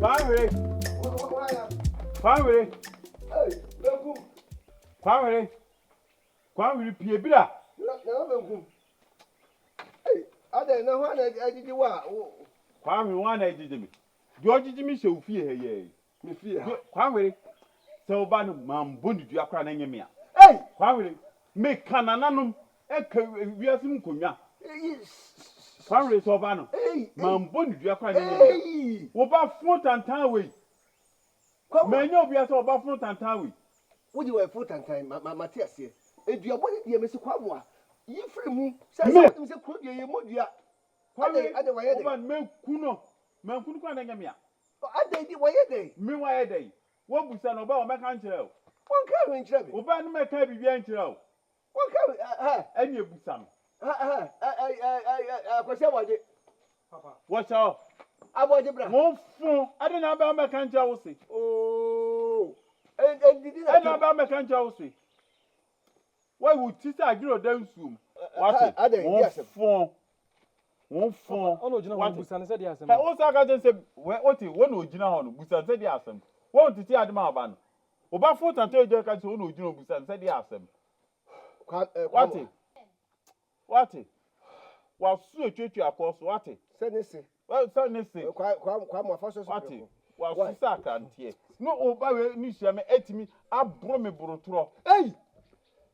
Family. Family. Hey, welcome. Family. Family, Piebra. No, hey, Aden, no one I did you what? Family, one I did me. George Jimmy shall fear here. Me fear. Family. So, Ban, Mam, Bundy, you are crying me. Hey, Family, make Kananum, we are some Kunya. Family, so Ban, Mam Bundy, you are crying. Hey, what about foot and Tawi? Many of you are about foot and Tawi. Would you have foot and time, Matthias here? If you are body, dear Mr. Quamwa, you free me, say something, say, could you, Modia? Otherwise, man, Kuno, man, Kunagamia. I did why a day. Meanwhile, a day. What was an about my country? One carrying trouble. Oban my cabby behind you. What carry? Any of some. What's all? I want the one phone. I don't know about my country. Oh, and did I know about my country? Why would sister agree down soon? What? One phone. Oh, no, what said yes. I also got to say, what you want to know, Busan said yes. Won't you see Adamaban? About 4 and 3 years ago, no, Busan said yes. What? While so treat you across what? Senesi. Well, Senesi. Quite more first. While Sister can't hear. No, Oba, Nisha, me, I brought me brotro. Hey!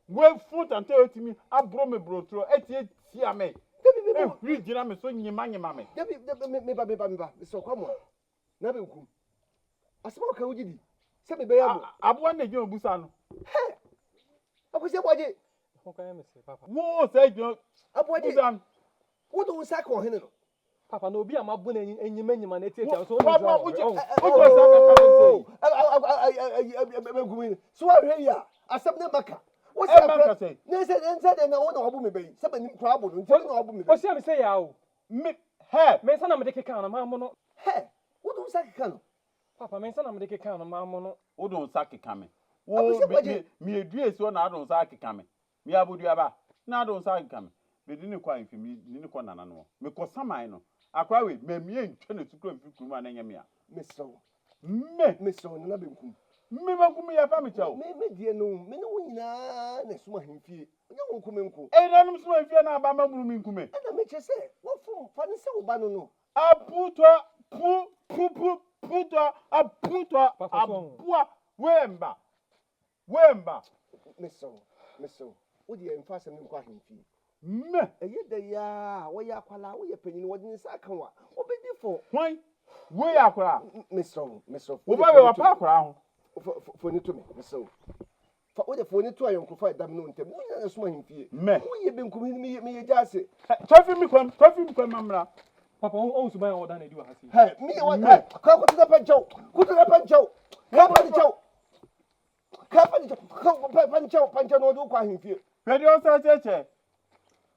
Well, 4 and 3 me, I brought me brotro. 88 Siame. Read Jimmy, so you mammy. So come on. Never come. I spoke how you did. Send me, I wanted you, Busan. Hey! I was your body. What said you? I want you done. What do we sack on him? Papa, no be a mabun and you many man. So I hear ya. I said, Never. What's that? Say? They said, and I want to open me. Something trouble. What's that say? How? Hey, Mason, I'm taking count of Mamma. Hey, what do you say? Papa, Mason, I'm taking count of Mamma. Who don't sack it coming? Oh, me a dress one, I don't sack it coming. Me, I would have. Now don't sack it coming. But didn't quite for me, didn't quite know. Because some I know. I cry with me and turn it to come to my name. Miss So. Miss So, and another. Me a family child. Me, dear, no, me no, next one him fear. You come in. And I'm so if you're not by my room in Kume. And I make you say, what for? Funny so, Banano. I put her, Wemba. Miss So, would you enforce him in quacking fee? Me, a year they are, where you are, where you're paying what in Sakawa. What be different? Why? Where are Miss So, what about a park round? For you to me, so. For what if only 2 I am fight them noon to me and swing fear. Me, you've been coming me a jassy. Traffic me come, Mamma. Papa owns by all than I do. Hey, me one night. Come to the pancho. Go to the pancho. Come on, Joe. Come pancho, no do quite fear. Ready also, Church.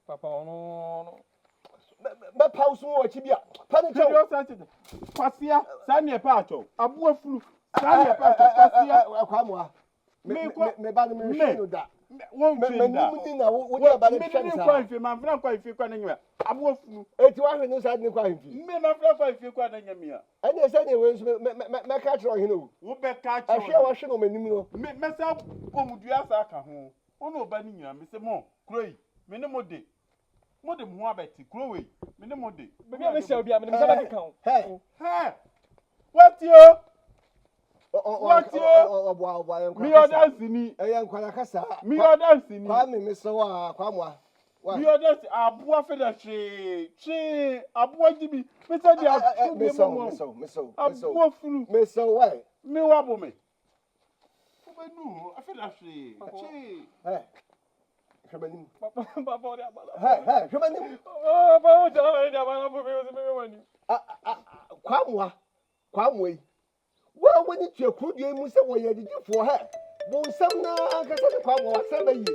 Papa, no. But house more Chibia. Pancho, Passia, Sanya Pato, a boy flew. Sanya Pato, Quamwa. Me, that. Won't what about the my friend quite few quite anywhere. I will 81 no side quite few. Me, my friend quite few quite anywhere. And there's anyways, my catch on him. Who bet catch? I shall wash no menu. Myself, whom would you ask? Oh, no, Bania, Mr. Mo, Cray, minimum day. More than one betty, Chloe, minimum day. Maybe I shall be a minimum account. Hey, what you? What you? Me are dancing. I am Kanakasa. Me are dancing. Mr. Kwamwa. Me are dancing. A boy for the tree. A boy to be. Mr. Mr. Why? Me wabble me. I feel that tree. Hey. Come on. Hey, come on. Oh, Kwamwe. Well, when it's your crew, you must say what you did for her. But some now, I can say, Kwamwa, 7 years.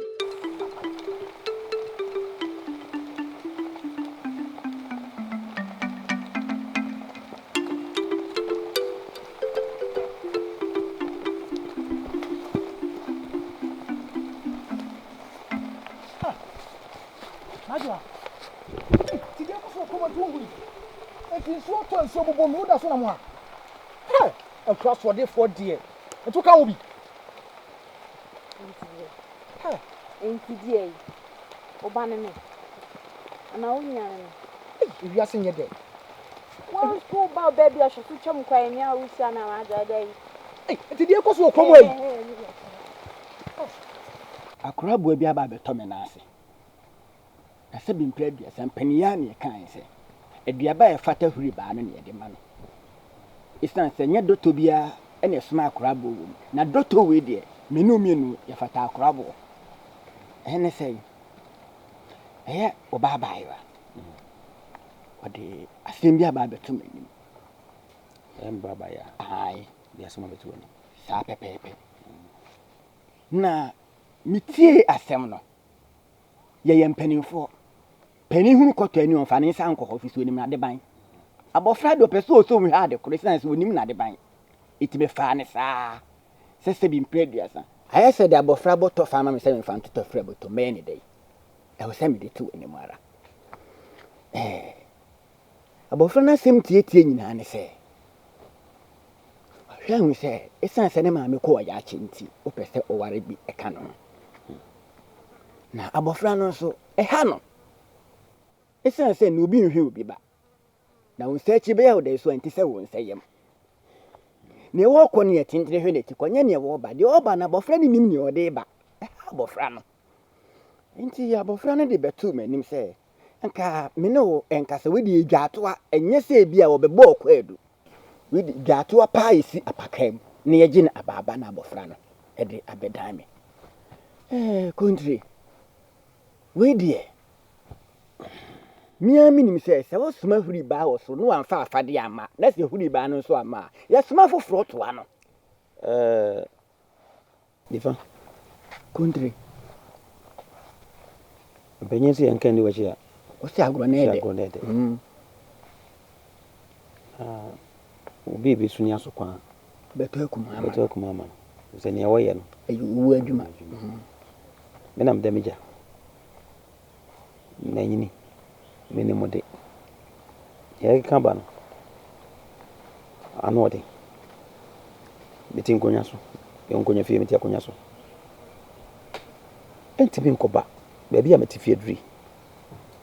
Today, I come and do it. It is what I'm so bold, that's what I'm. Hey, and cross for the 4 dear. And took out be. Hey, ain't dear. Obaname. And I only If you are seeing your day. One school about baby, I should come crying now. We shall now other day. Hey, did you go come away? Akura boy be about the Tomenasi. I said, been previous and Pennyani, can't say. A dear by a fatter hurry ban near the man. It's not saying your daughter be a smart crab woman. Now, daughter with dear, Menu, if I talk crabble. And I say, eh, or bye. But I think about the 2 million. And Baba, Aye, there's some of it. Sape pepe. Na, me tea a seminar. Ye am penny for. Penny who got to any of finance uncle office with him at the bank. About Friday, so we had the Christmas with him at the bank. It be fairness, says to be previous. I said about Frabo to farmer 7 found to Frabo to many day. I was sending the 2 anymore. Eh, about Frana same tea and say. We say, it's not a mammy call ya chinty, or pester or worry be a canon. Now, about Frano so a hannon. It's not saying no being who be back. Now, we search about this 27 say him. Near walk on your tinted head to Conyania war by the Oban about friendly mini or day back. About Frano. Into your about Frano de Betumen, him say, and car Mino and Casawidi Gatua, and yes, say be our book. We got to a pie, see a packem, near Jin Ababana Bofrano, Eddie Abedame. Country. We dear. Me, meaning says, I was small hoodie bow, so no one far Fadiama. That's the hoodie ban so am I. Yes, small for fraught one. Different Country. Penny and candy was here. What's the Agudie? Baby soon yaso kwa Better kuma se ne woye no you adwuma me nam damija na nyini me ne mode ye ka ba no anode metin konya so ye nkonya fie metia konya so enti bi nkoba ba bia metifie duri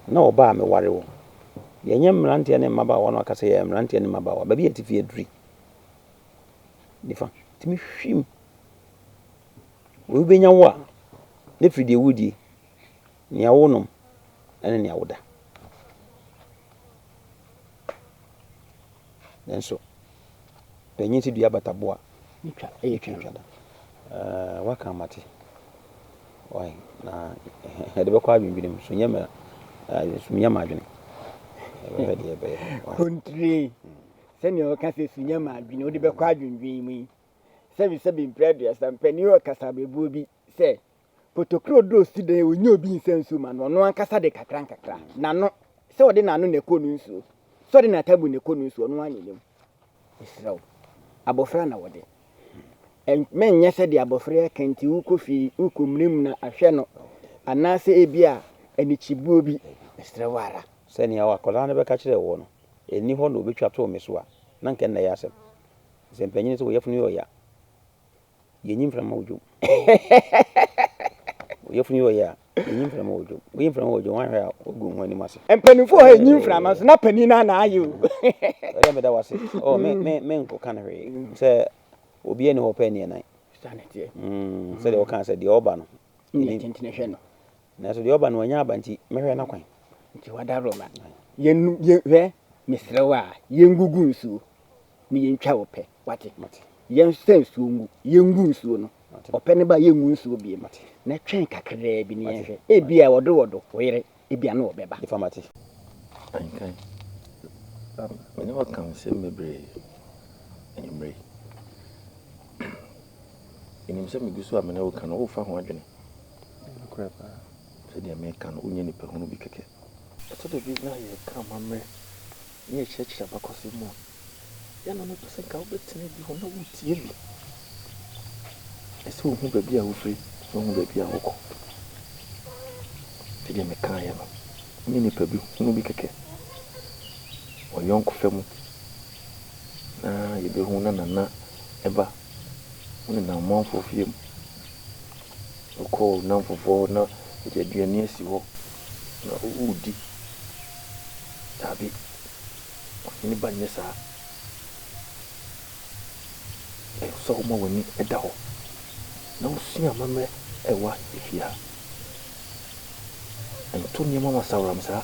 na oba me ware wo yenye mrantie ne maba wono akase ye mrantie ne maba wa ba bi etifie duri difa timi hwim wo benya wo a ne fridi wudi ne awonom ene ne awoda nenso penyi ti dua bataboa nitwa twada waka mate wai na de be kwa adwinbinim so nyema sunyama adwene Country. Send your cafe Sunyama, you know the Becquadrin dreaming. 7 previous and penny or Casabe booby say. Put a crow dose today with no being sent Suman or no Casa de Catranca. Nano, so then I know the Conusu. So then I tell you the Conusu on 1 million. It's so. Abofrana what it. And men yesterday abofrea can't you coffee, ukumlimna a shano, and Nasa Ebia and Ichibubi, Mr. Wara. Seni ya wakola na beka kire wo no eni ho no obetwa to meso a na nke na ya asem se mpanyin so yefunu yo ya yenyim frama ojo yefunu yo ya yenyim frama ojo yenyim frama ojo wan hwa ogu ho ni mase empanifo ha yenyim frama so na pani na ayo ele me da wase oh me nko kan hwe se obi eni ho pani na sanete se de o kan se de oba no ni tentene hwe no na so de oba no anya abanti mehwe na kwan nti wada roma ye hwe misrewa yengugu nsuo ni yentwa ope wate yen sensu ngu yengu nsuo no ope ne ba yengu nsuo bi mate na twen kakra bi ne yenhwe e bia wodo oyere e bia na obeba ifamati ankai mene wakam se mebre emre enim se migusu amene wo kan wo fa ho adwene krepa se dia me kan onye ni pe hono bi keke to de bi na ye kan mamre ni cheche abakosi mo ya no no to se ka obetene bi ho na wo tie bi ese wo hu ba bi a wo fri wo hu ba bi a wo ko se dia me kan ya no onye ni pe bi hono bi keke o yonko femu na yɛbɛhu na nana ɛba wo ne nammanfo fie mu wokɔɔ namfofoɔ na ɛde aduane asi hɔ na wodi dabi ɔhene ba nyɛ saa ɛsɛ woma w'ani ɛda hɔ na wosua amammerɛ ɛwa ɛfie ha ɛnto nneɛma ma saworam saa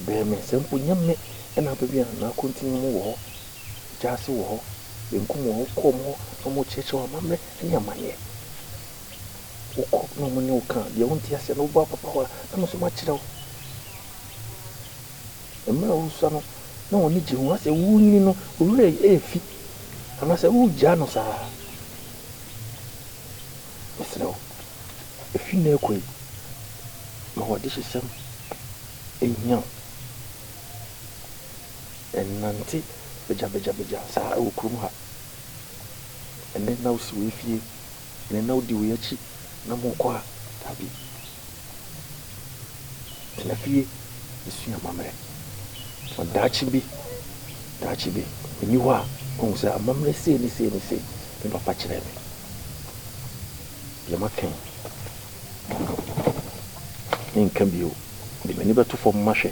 bɛɛ me sɛ mpo nyɛ me ɛna aba bi a na akɔntini mu wɔ hɔ gyaase wɔ hɔ benkum wɔ hɔ kɔm hɔ na ɔmo kyerɛkyerɛ amammerɛ ne amanneɛ wokɔ na ɔmo ne wo ka deɛ wonte aseɛ na wobɔ papa hɔ na mo so makyerɛ wo mmerɛ a wosua no na wɔne gye ho asɛ wonyini no owura ɛfi anaasɛ wogyaa no saa mesrɛ wo ɛfi na ɛkɔ yi ma wɔde hyehyɛm ɛnya ɛnante bɛgya saa ɛwɔ kurom ha ɛnɛ na wosi wɔ efie ɛnɛ na wodi wɔ akyi na mokɔ a dabi tena fie ɛsua amammerɛ daakye bi ɛni hɔ a ɔhu sɛ amammerɛ sei ne me papa kyerɛ me yɛma kan ne nka bio de m'ani bɛto fam mahwɛ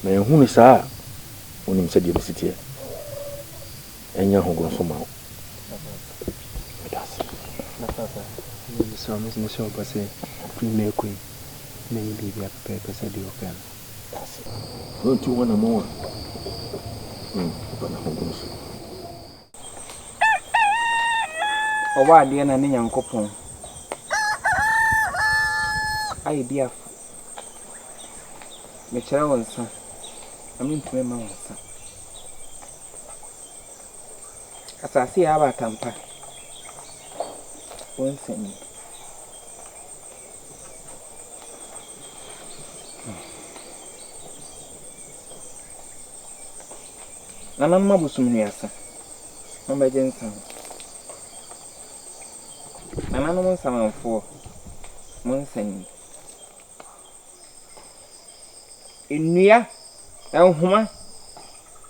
na ɛhu ne saa a wonim sɛ deɛ bɛsi teɛ ɛnyɛ ahogono so ma wo medase na papa ne sɛ ɔbɔ sɛ firi na ɛkɔi na ɛyɛ biribi a pɛpɛɛpɛ sɛ deɛ ɔka no wontu hɔ na mɔ a ɔba na ahogono so ɔwɔ adeɛ na ne Nyankopɔn ayɛ di afo mekyerɛ wo nsa na mentumi ma wo nsa asase yɛ aba atampa wo nsa ni nananom abosom nuasa na mbɛgye nsa ho nananom nsamanfoɔ mo nsa ni nnua nhoma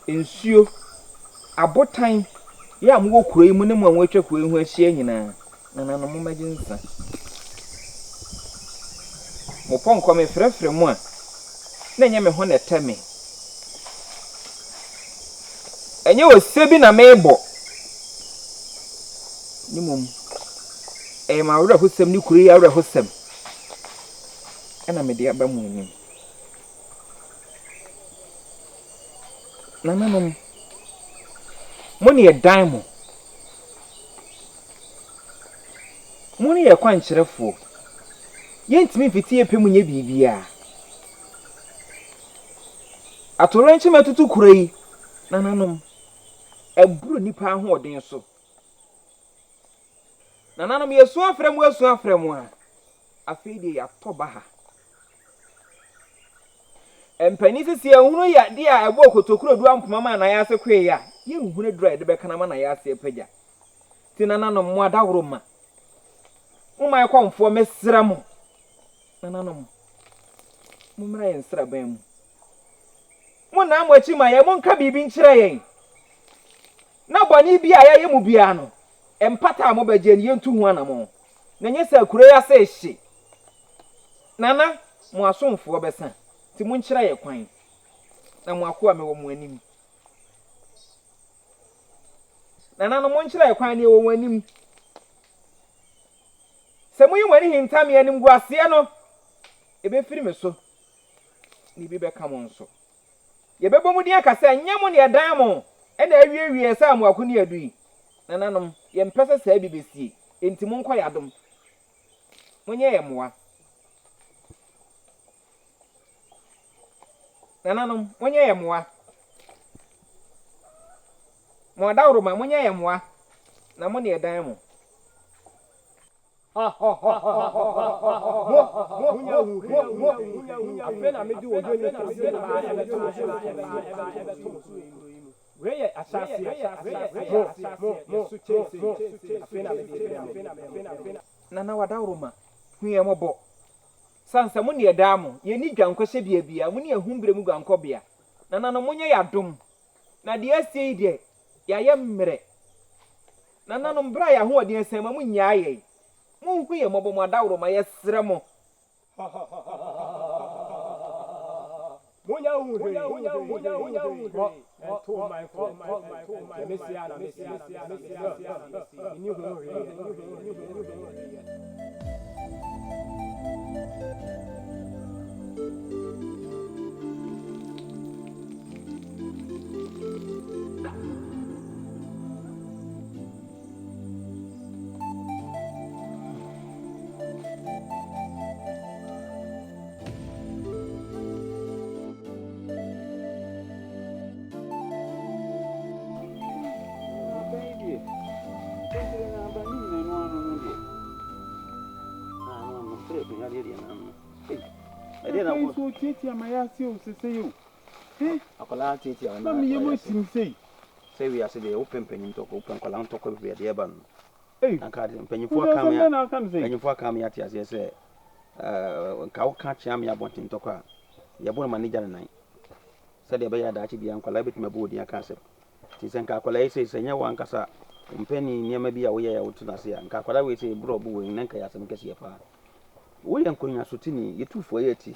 nsuo abotan yɛ a mo kuro yi mu ne mo a atwa kuro yi ho ahyia nyinaa nananom mo mbɛgye nsa mo pɔnkɔ me frɛfrɛ mu a na nyɛ me ho na ɛtɛ me enye ose bi na mebɔ ni mom ma awura hosem ni kuro yi awura hosem ɛna me de aba mu anim nananom mo ne dan mo ne yɛ kwankyerɛfo yɛntimi fiti epɛ mu nye bibia atoro nche matutu kuro yi nananom eburu nipa ahoɔden so nananom yesu afrɛ mu a afei de yɛatɔ ba ha empani sisi ehunu ya de a ebo kotokuro du ampoma ma na yase kwe ya yehunu dura de bɛka na ma na yase pagya ti nananom mo adaworo ma mo mai kwamfo mesra mo nananom mo mra yɛn sra ban mu mo na mo achi ma ye mo nka bibi nkyerɛ yɛn na bɔne bi a yɛyɛ mu bia no empata mo bagye ne yentu hu anamo na nye sa kuro ya sɛ hye nana mo asomfo bɛsa ti mo nkyerɛ yɛ kwan na mo akoa me wɔ mo anim nana no mo nkyerɛ yɛ kwan ne wɔ mo anim sɛ mo yi wani hinta me anim gu ase no ebefiri me so ni bi bɛka mo nso ye bɛbɔ mu dia kasa nyɛ mo ne ɛdan mo ɛna awie sɛ mo akoni adui nananom ye mpɛsɛ sɛ bi besie enti mo nkɔ yadom mo nyɛ yɛ moa nananom mo nyɛ yɛ moa mo dawro ma mo nyɛ yɛ moa na mo ne ɛdan mo nana wadawroma huye mobo sansa muni edamo ye ni dwankɔ hye bia mo ni ahumbre mu gwankɔ bia nana no munye yadom na de asie de ya ye mmere na nanom bra ya ho de asema mu nya aye mu nku ye mobo mo dawro ma ye sere mo Munya Titi amayasi usiseu. Akola titi ana. Mami yemo timsei. Say we are say open penyin to open kola on to ko be de ban. Eh. Anka de penyin fo kam ya. Penyin fo kam ya ti ase say nka wo ka chia me abontin to ko a. Ye bo manager nan. Say de be ya da chi bia nkola betima bo odi aka asem. Ti sen ka akola yi say nya wan kasa mpeni niema bi a wo ye ya wotu na se ya. Nka akola we say bro bo we nan ka ya asem kese ye fa. Wo ye nkonya sotini ye tufo ye ti.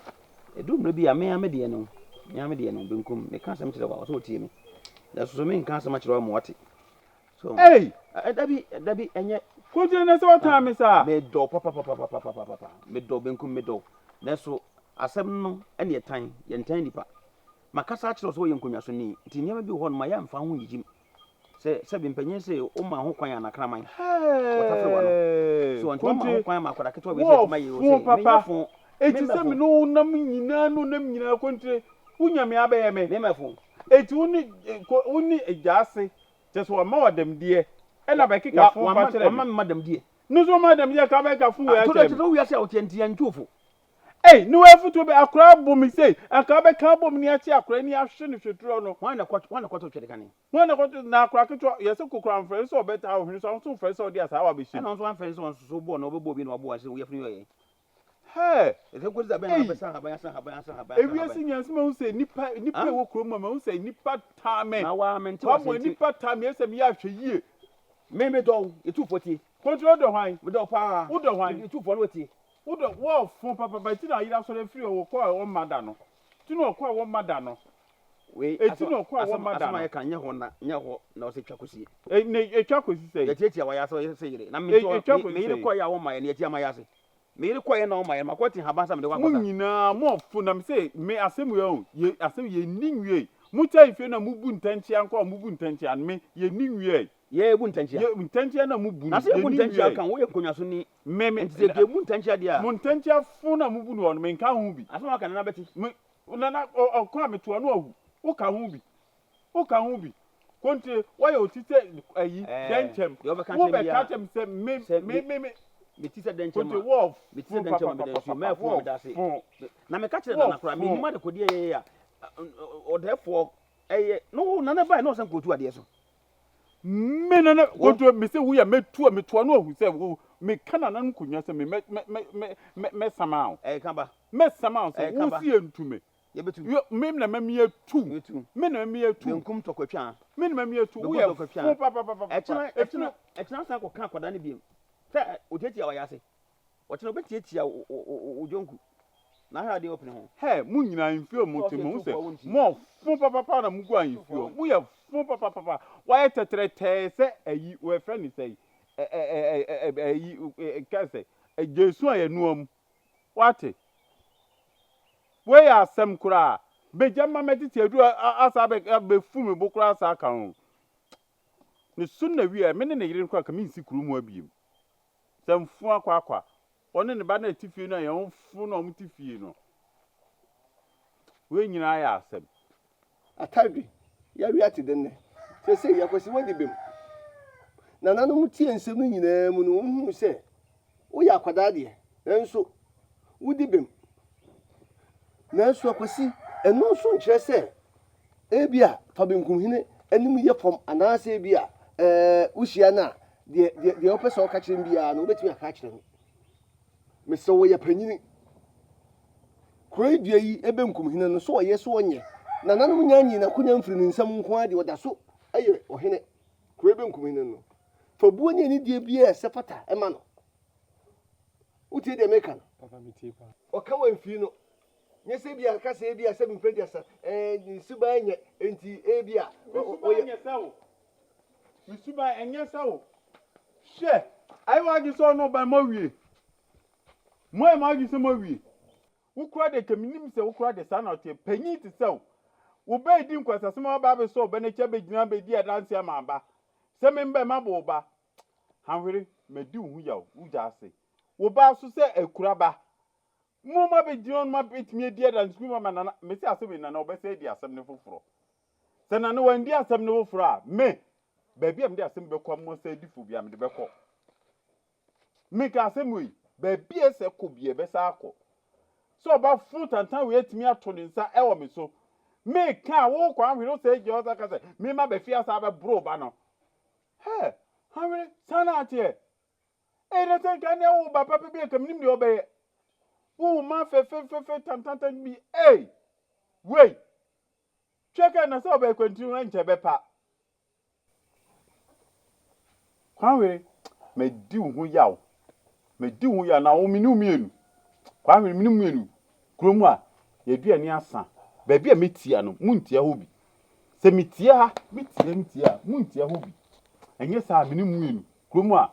Edum no bi a me amede no. Me amede no benkum me ka asem kire wa so tie me. Da so me nka asem kire wa mo wate. So Hey, dabi enye ko je na so ta me sa. Me do papa. Me do benkum me do. Na so asem no ene yetan, yentan nipa. Makasa kire so ye nkonya so ni. Ti niema bi ho no ma ya mfa ho yijim. Se bi mpanyin se o ma ho kwan ana kraman. So anto ma ho kwan ma kwada keto we se ma ye o se. Me yafo. Eti se me no nam nyina kontre. Unya me abaye me. Me mafo. Eti uni ejase. Jeso ma wadam die. E na be kika fo fa kire. Ma madam die. No so madam die ka be ka fu ya kire. To wi ase o tiantia ntofo. Eh, no we futu be akra bom sei. Aka be ka bom ni ati akra ni ahwe ni hwetro no. Wan na kwato twede kan. Wan na kwato na akra keto yese kokra mfre so beta ahwe so so mfre so dia sa wa be shi. Na so mfre so bo na obebo bi na obo ase wo yefni yoye. Hey, ese ko za be na be san haba. Ewi esi nyanse ma unse nipa wo kro ma unse nipa tame. Na wa mente wa mo nipa tame ese me ya hwe yie. Me do etufoti. Control do hwan. Me do pa. Wo do hwan. Etufo no ti. Wo do wo fun papa ti na yira so le free wo ko a wo mada no. Ti no ko a wo mada no. We eti no ko a wo mada no. Asama ye kan nye ho na o se twa kosi. Ne etwa kosi sei. Ye tietia wa ya so se yire. Na me to me yire ko ya wo ma ye ne etia ma ya se. Me yire ko ye na wo ma ye makoti haba sa me de wa kwasa. Mu nyina mo fu na me say me asem we o ye asem ye ninwie. Mu tai ife na mu bu ntanchia nko mu bu ntanchia me ye ninwie. Ye bu ntanchia. Ye ntanchia na mu bu. Na se bu ntanchia kan wo ye konwa so ni me ntise ge bu ntanchia dia. Mu ntanchia fu na mu bu no me nka hu bi. Asema kan na beti. Na okwa me to no ahu. Wo ka hu bi. Wo ka hu bi. Kontre wa ye otite ayi denchem. Wo be ka tem se me Betisa denchem. Kontre wo betisa denchem be densu me fo me da se. Na me ka kire na nakora me hima de kodie ye ya. O therefore no na ba no san kotu ade so. Me na kontre me se wo ya metu me to no ahu se wo me Kanana nkunya se me sama o. Kan ba. Me sama o se wo si entume. Ye betu. Me na me etu. Me na me etu. Benkum to kwatwa. Me na me etu. Wo ya papa. Echina san ko kan kwada ne biem. Se otetia wa yase. Ochina obetietia ojonku. Na ha de open ho. He, mu nyina infio mu te mu se. Mo fun papa na mu gu infio. Mu ya fun papa. Wa ye tetrete se ayi we friend ni say. Kase. Jesu aye nuam. Wate. We ya asem kura. Bejama mediti adu asa be fu me bokura asa kan. Ne sunna wi me ne yire nkwa ka mi nsi kuru mu abiem. Sem fu akwa. One ne ba na tifie no ya fu no mu tifie no. We nyina ya asem. Atagri. Ya wi ati denne. Se ya kwesi wadi bem. Na nanu mu tie nsem nyina mu no hu se. Wo ya kwada de. Enso wudi bem. Na so akwasi eno so nkyere se ebia fa benkum hine anim ye fom anase ebia uhia na de opese o ka kire bia na obetumi aka kire no me so wo ye panyini kuro dua yi ebenkum hine no so ye so onye na nanom nyanyi na kunya mfiri ne nsam nko ade oda so aye ohene kure benkum ne no fa buo ne die bia se fata ema no utie de meka no papa meti pa o ka wan fi no nye se bia ka se bia se mpredi asa Suban nye enti bia o ye sawo Suban enye sawo she ai wa gi so no ba ma wie mo ma gi so ma wie ukura de keminim se ukura de sana otie panyi ti se wo ba di nkwasa se ma ba be so be ne che be gina be di adanse ama aba se me mbe ma bo ba hanwere me di hu ya wo ja ase wo ba so se akura ba mo ma be gina ma betimi di adanse ku ma na me se ase be na obe se di asem ne foforo se na no wan di asem ne foforo a me ba bia me di asem be kwa mo se di fu bia me de be ko me ka asem wi ba bia se ko bia be sa akọ so ba fruit and time we etimi ato ne nsa e wo me so me ka wo kwa hwe no say je oza ka say me ma be fia sa ba bro ba no he hwe sana atie e de ten kan e wo ba papa bi kam nim de obe wo ma fe tan bi wait check na so ba continue nche be pa kwa hwe me di hu yawo na wo minu mienu kwa hwe minu mienu kromu a ye duani asa ba bia metia no muntia ho bi se metia ha metia muntia ho bi enye sa minu mienu kromu a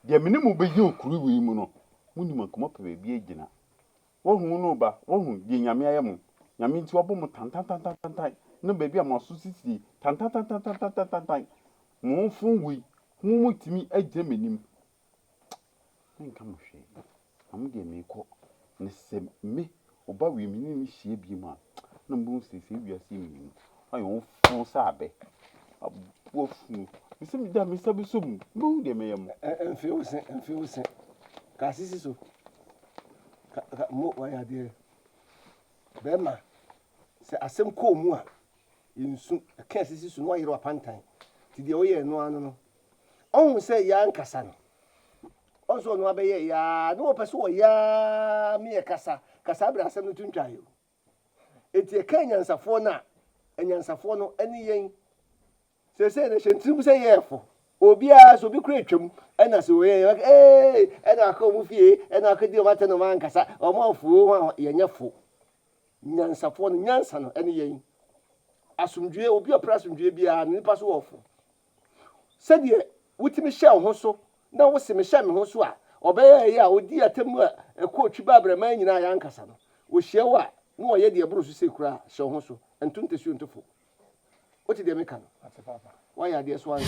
de minu be yi okuru wi mu no muni mankomo pe ba bia gina wo hu no ba wo hu de nyame ayem nyame nti obo mu tan no ba bia mo so sisi tan mo funwi mu timi agye menim nka mo hwe am de me ko ne se me oba wi mi ni hie bi mu a na mbu sisi wi ase mi ayo fon sa abe abofu bisi mi da mi sabi so mu bu de me yam enfe usen ka sisi so ka mo wa ya de be ma se asem ko mu a insu ka sisi so no ayiro apantan ti de oye no anu no ohun se ya nkasa no onso no abeye ya no pese wo ya mi e kasa bra asem no tuntwayo enti e kan nyansafo na enyansafo no eni yen se ne hyentim se yefo obi a so bi kura twam ena se wo ye ena aka mu fie ena aka di o mate no man kasa o ma ofuo ho ye nyefo nyansafo no nyansa no eni yen asumdwe obi opra asumdwe bia no nipa so wofo se de wutimi hye ho so na wo se me hye me ho so a obeye ya odi atem a ekotwi babra man nyina ya nkasa no wo hye wa no wo ye de ebro so se kura hye ho so entuntesi ontofo oti de meka no ate papa wa ya de so an